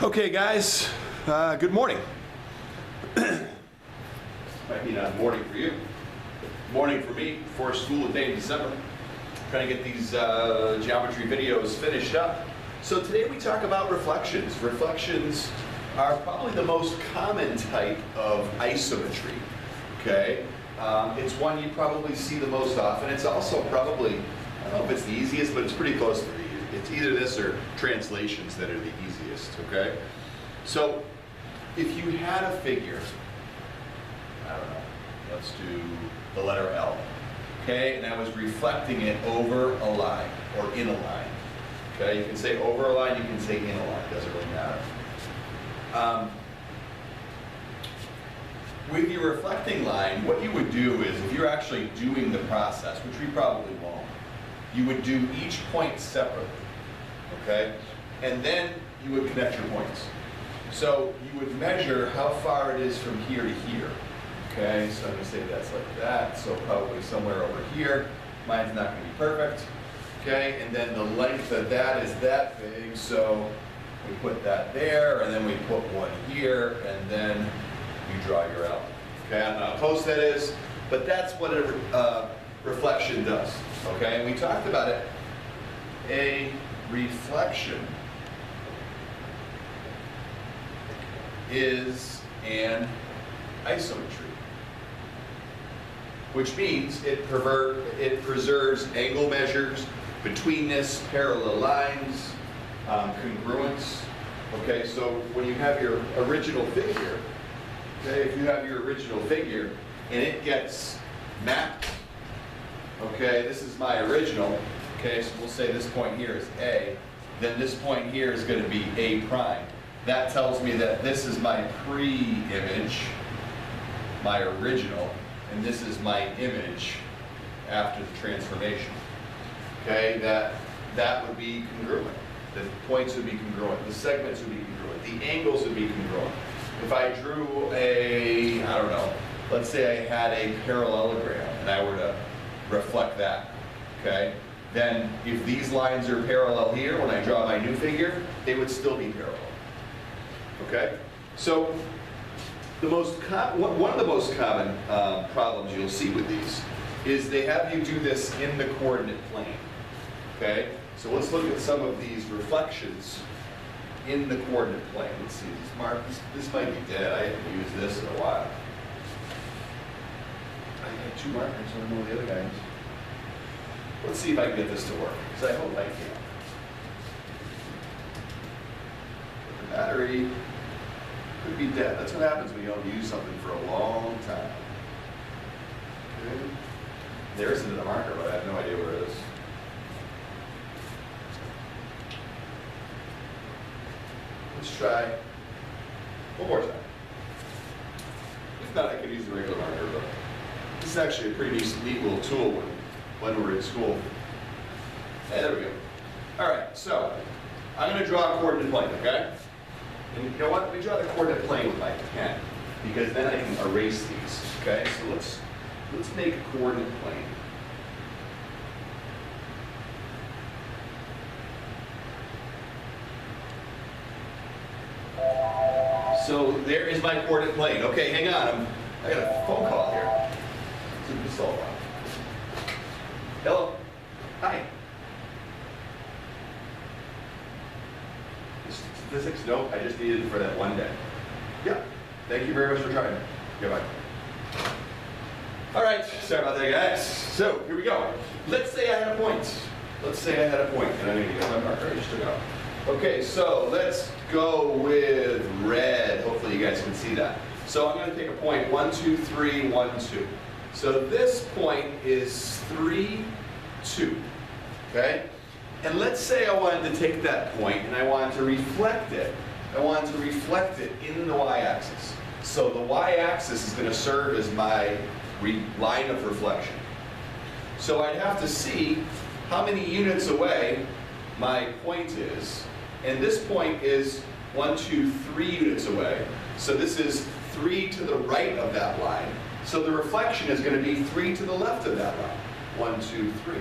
Okay, guys, good morning. Might be not morning for you. Morning for me, before school day in December. Trying to get these geometry videos finished up. So today we talk about reflections. Reflections are probably the most common type of isometry, okay? It's one you probably see the most often. It's also probably, I don't know if it's the easiest, but it's pretty close to the easiest. It's either this or translations that are the easiest, okay? So if you had a figure, I don't know, let's do the letter L, okay? And I was reflecting it over a line or in a line, okay? You can say over a line, you can say in a line, doesn't really matter. With your reflecting line, what you would do is, if you're actually doing the process, which we probably won't, you would do each point separately, okay? And then you would connect your points. So you would measure how far it is from here to here, okay? So I'm gonna say that's like that, so probably somewhere over here. Mine's not gonna be perfect, okay? And then the length of that is that big, so we put that there, and then we put one here, and then you draw your L. Okay, I don't know how close that is, but that's what a reflection does. Okay, and we talked about it. A reflection is an isometry, which means it preserves angle measures, betweenness, parallel lines, congruence. Okay, so when you have your original figure, okay, if you have your original figure and it gets mapped, okay, this is my original, okay, so we'll say this point here is A, then this point here is going to be A prime. That tells me that this is my pre-image, my original, and this is my image after the transformation. Okay, that would be congruent. The points would be congruent, the segments would be congruent, the angles would be congruent. If I drew a, I don't know, let's say I had a parallelogram and I were to reflect that, okay? Then if these lines are parallel here, when I draw my new figure, they would still be parallel, okay? So one of the most common problems you'll see with these is they have you do this in the coordinate plane, okay? So let's look at some of these reflections in the coordinate plane. Let's see, this might be dead. I haven't used this in a while. I have two markers, I don't know what the other guy is. Let's see if I can get this to work, because I hope I can. The battery could be dead. That's what happens when you don't use something for a long time. Okay. There's another marker, but I have no idea where it is. Let's try one more time. If not, I could use the regular marker, but this is actually a pretty neat little tool when we're in school. Hey, there we go. All right, so I'm going to draw a coordinate plane, okay? And you know what? Let me draw the coordinate plane with my pen, because then I can erase these, okay? So let's make a coordinate plane. So there is my coordinate plane. Okay, hang on. I got a phone call here. It's a Hello. Hi. Statistics? No, I just needed it for that one day. Yeah. Thank you very much for trying. Goodbye. All right. Sorry about that, guys. So here we go. Let's say I had a point. Let's say I had a point, and I need to get my marker. I just took it out. Okay, so let's go with red. Hopefully you guys can see that. So I'm going to take a point 1, 2, 3, 1, 2. So this point is 3, 2. Okay? And let's say I wanted to take that point and I wanted to reflect it. I wanted to reflect it in the y-axis. So the y-axis is going to serve as my line of reflection. So I'd have to see how many units away my point is. And this point is 1, 2, 3 units away. So this is 3 to the right of that line. So the reflection is going to be 3 to the left of that line. 1, 2, 3.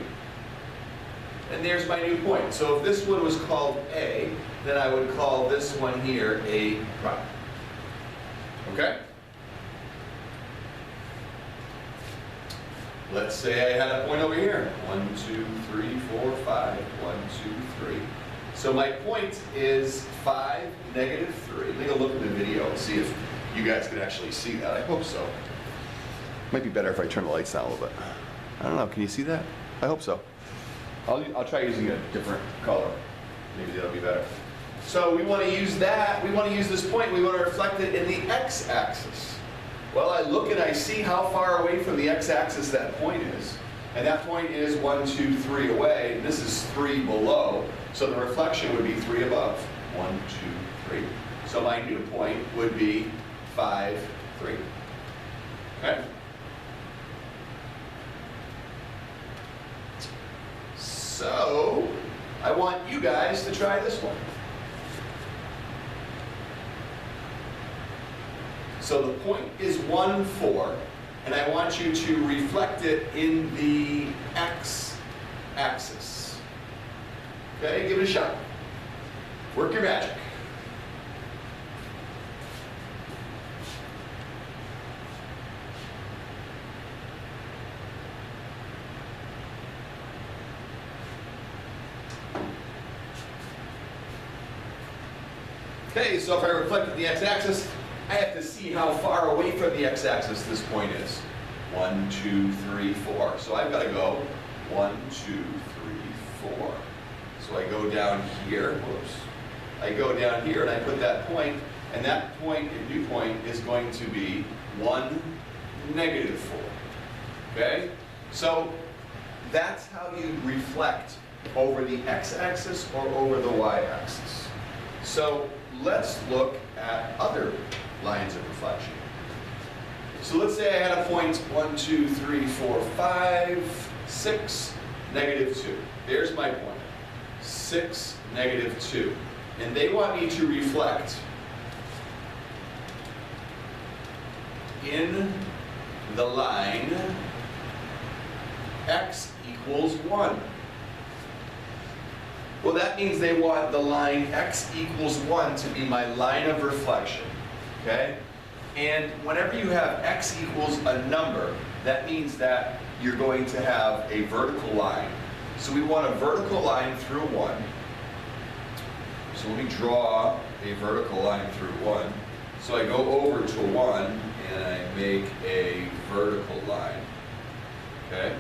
and there's my new point. So if this one was called A, then I would call this one here A prime. Okay? Let's say I had a point over here. 1, 2, 3, 4, 5. 1, 2, 3. So my point is 5, negative 3. Take a look at the video and see if you guys can actually see that. I hope so. Might be better if I turn the lights down a little bit. I don't know. Can you see that? I hope so. I'll try using a different color. Maybe that'll be better. So we want to use that. We want to use this point. We want to reflect it in the x-axis. Well, I look and I see how far away from the x-axis that point is. And that point is 1, 2, 3 away. And this is 3 below. So the reflection would be 3 above. 1, 2, 3. So my new point would be 5, 3. Okay? So I want you guys to try this one. So the point is 1, 4, and I want you to reflect it in the x-axis. Okay, give it a shot. Work your magic. Okay, so if I reflected the x-axis, I have to see how far away from the x-axis this point is. 1, 2, 3, 4. So I've got to go 1, 2, 3, 4. So I go down here, whoops. I go down here and I put that point, and that point, your new point, is going to be 1, negative 4. Okay? So that's how you reflect over the x-axis or over the y-axis. So let's look at other lines of reflection. So let's say I had a point 1, 2, 3, 4, 5, 6, negative 2. There's my point. 6, negative 2. And they want me to reflect in the line x equals 1. Well, that means they want the line x equals 1 to be my line of reflection, okay? And whenever you have x equals a number, that means that you're going to have a vertical line. So we want a vertical line through 1. So let me draw a vertical line through 1. So I go over to 1 and I make a vertical line, okay?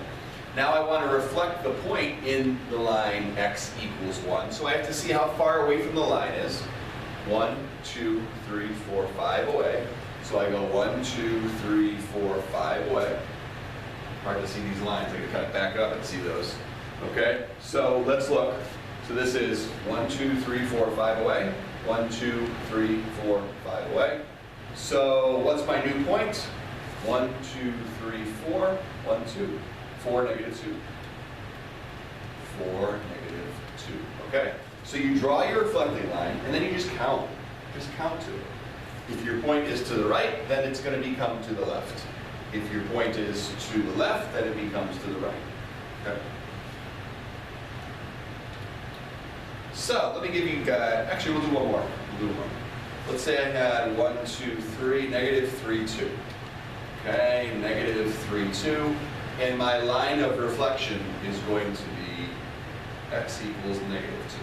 Now I want to reflect the point in the line x equals 1. So I have to see how far away from the line is. 1, 2, 3, 4, 5 away. So I go 1, 2, 3, 4, 5 away. Hard to see these lines. I can kind of back up and see those. Okay, so let's look. So this is 1, 2, 3, 4, 5 away. 1, 2, 3, 4, 5 away. So what's my new point? 1, 2, 3, 4. 1, 2. 4, negative 2. 4, negative 2. Okay? So you draw your reflecting line, and then you just count. Just count to it. If your point is to the right, then it's going to become to the left. If your point is to the left, then it becomes to the right. Okay? So, let me give you, actually we'll do one more. We'll do one. Let's say I had 1, 2, 3, negative 3, 2. Okay, negative 3, 2. And my line of reflection is going to be x equals negative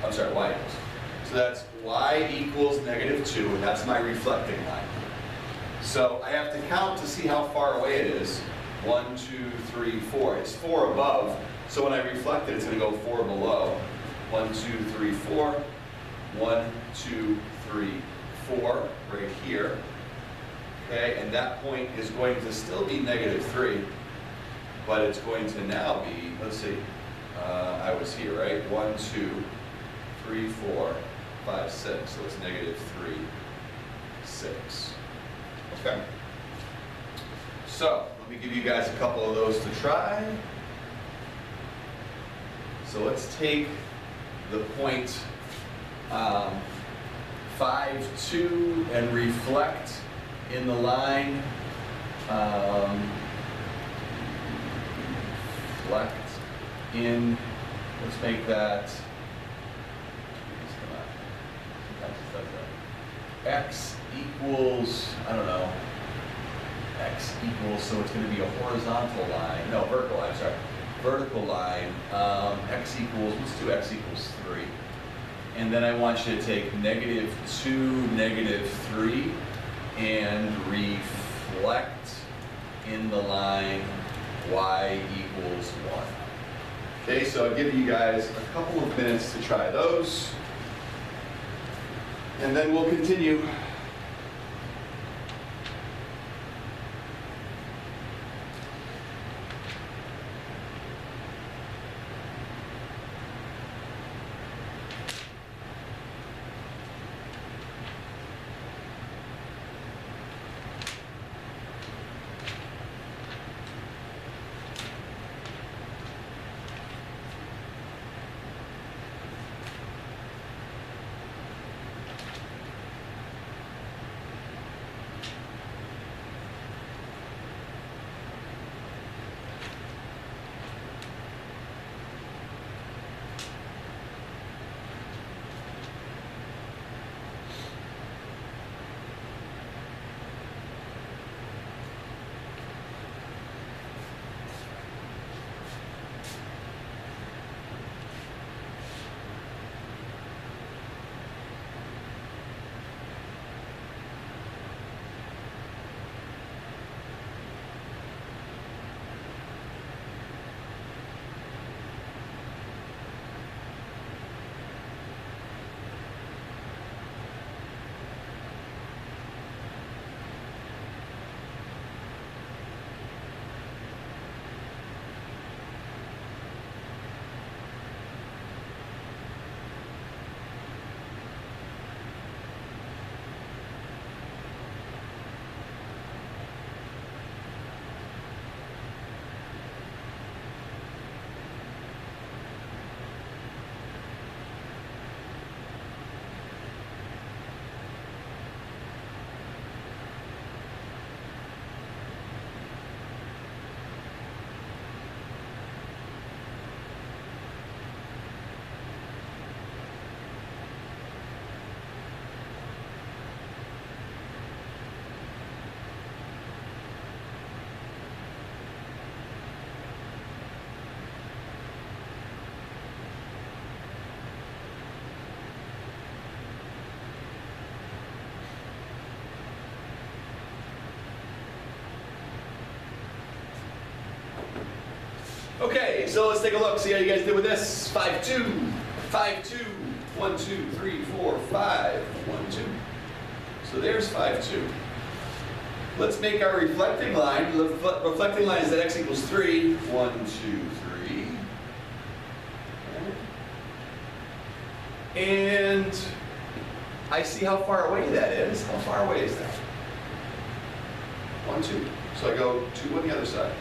2. I'm sorry, y equals. So that's y equals negative 2, and that's my reflecting line. So I have to count to see how far away it is. 1, 2, 3, 4. It's 4 above, so when I reflect it, it's going to go 4 below. 1, 2, 3, 4. 1, 2, 3, 4, right here. Okay, and that point is going to still be negative 3, but it's going to now be, let's see, I was here, right? 1, 2, 3, 4, 5, 6. So it's negative 3, 6. Okay. So let me give you guys a couple of those to try. So let's take the point 5, 2 and reflect in the line. Reflect in, let's make that, sometimes it does that. X equals, I don't know, X equals, so it's going to be a horizontal line, no, vertical line, sorry. Vertical line, X equals, let's do X equals 3. And then I want you to take -2, -3, and reflect in the line Y equals 1. Okay, so I'll give you guys a couple of minutes to try those. And then we'll continue. Okay, so let's take a look, see how you guys did with this. 5-2, 5-2, 1, 2, 3, 4, 5, 1, 2. So there's 5-2. Let's make our reflecting line. The reflecting line is at X equals 3. 1, 2, 3. And I see how far away that is. How far away is that? 1, 2. So I go 2 on the other side.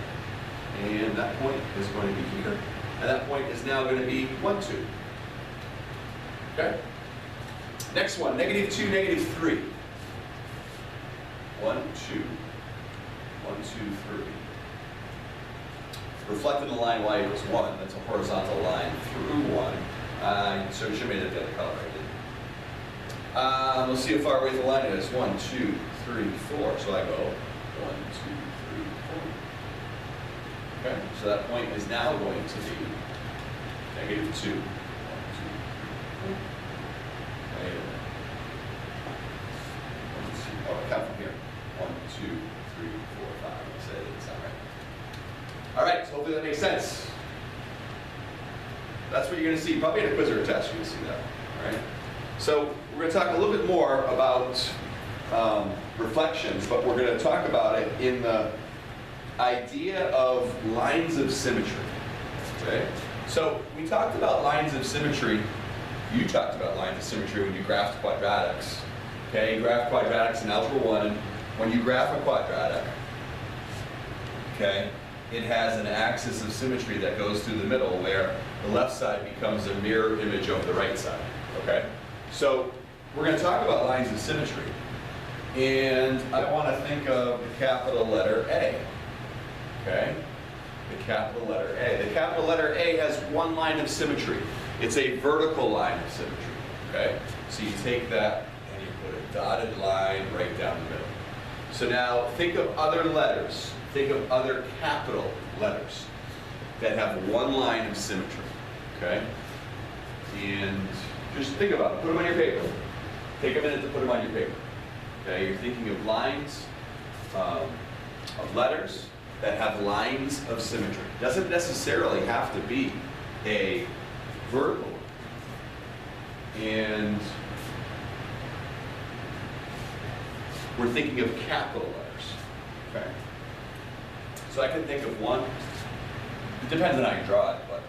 And that point is going to be here. And that point is now going to be 1, 2. Okay? Next one, -2, -3. 1, 2. 1, 2, 3. Reflecting the line Y equals 1. That's a horizontal line through 1. So you should have made it the other color, I did. We'll see how far away the line is. 1, 2, 3, 4. So I go 1, 2, 3, 4. Okay, so that point is now going to be -2. 1, 2, 3, 4. Wait a minute. 1, 2, oh, I count from here. 1, 2, 3, 4, 5. I said it's not right. All right, so hopefully that makes sense. That's what you're going to see. Probably in a quiz or a test, you're going to see that. All right. So we're going to talk a little bit more about reflections, but we're going to talk about it in the idea of lines of symmetry. Okay. So we talked about lines of symmetry. You talked about lines of symmetry when you graphed quadratics. Okay, you graph quadratics in Algebra 1. When you graph a quadratic, okay, it has an axis of symmetry that goes through the middle where the left side becomes a mirror image of the right side. Okay? So we're going to talk about lines of symmetry. And I want to think of the capital letter A. Okay? the capital letter A. The capital letter A has one line of symmetry. It's a vertical line of symmetry, okay? So you take that and you put a dotted line right down the middle. So now think of other letters, think of other capital letters that have one line of symmetry, okay? And just think about it, put them on your paper. Take a minute to put them on your paper. Okay, you're thinking of lines, of letters that have lines of symmetry. Doesn't necessarily have to be a vertical one. And we're thinking of capital letters. Okay. So I can think of one. It depends on how you draw it, but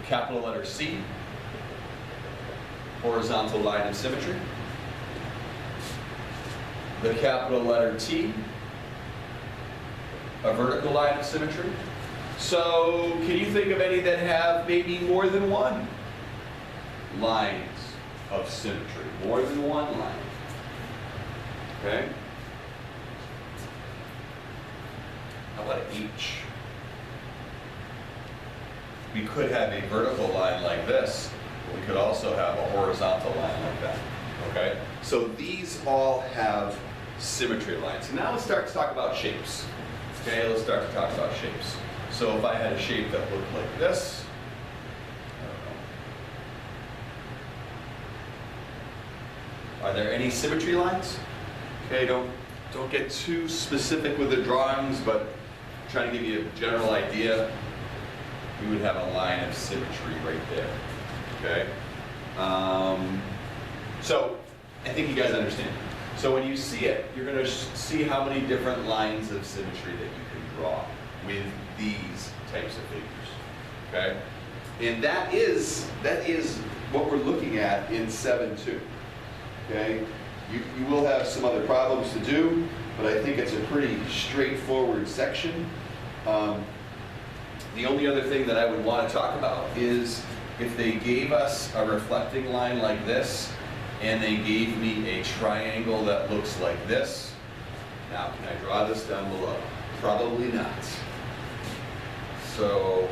the capital letter C, horizontal line of symmetry. The capital letter T, a vertical line of symmetry. So can you think of any that have maybe more than one lines of symmetry? More than one line. Okay? How about H? We could have a vertical line like this, but we could also have a horizontal line like that. Okay? So these all have symmetry lines. So now let's start to talk about shapes. Okay, let's start to talk about shapes. So if I had a shape that looked like this, are there any symmetry lines? Okay, don't get too specific with the drawings, but trying to give you a general idea. We would have a line of symmetry right there. Okay. So I think you guys understand. So when you see it, you're going to see how many different lines of symmetry that you can draw with these types of figures. Okay? And that is what we're looking at in 7.2. Okay? You will have some other problems to do, but I think it's a pretty straightforward section. The only other thing that I would want to talk about is if they gave us a reflecting line like this, and they gave me a triangle that looks like this. Now, can I draw this down below? Probably not. So,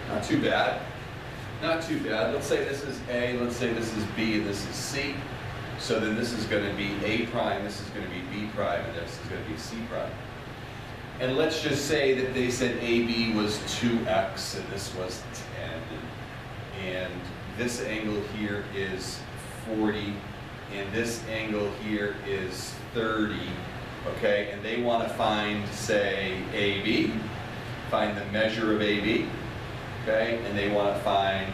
not too bad. Not too bad. Let's say this is A, let's say this is B, and this is C. So then this is going to be A prime, this is going to be B prime, and this is going to be C prime. And let's just say that they said AB was 2x and this was 10. And this angle here is 40, and this angle here is 30. Okay, and they want to find, say, AB, find the measure of AB. Okay, and they want to find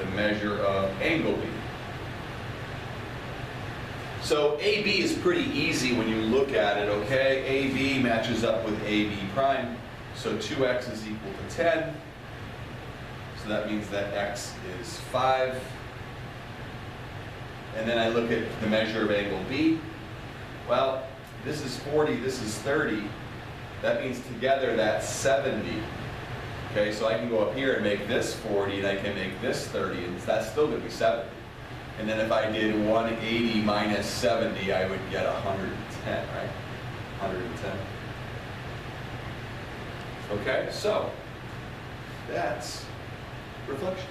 the measure of angle B. So AB is pretty easy when you look at it, okay? AB matches up with AB prime, so 2x is equal to 10. So that means that x is 5. And then I look at the measure of angle B. Well, this is 40, this is 30. That means together that's 70. Okay, so I can go up here and make this 40, and I can make this 30, and that's still going to be 70. And then if I did 180 minus 70, I would get 110, right? 110. Okay, so that's reflections.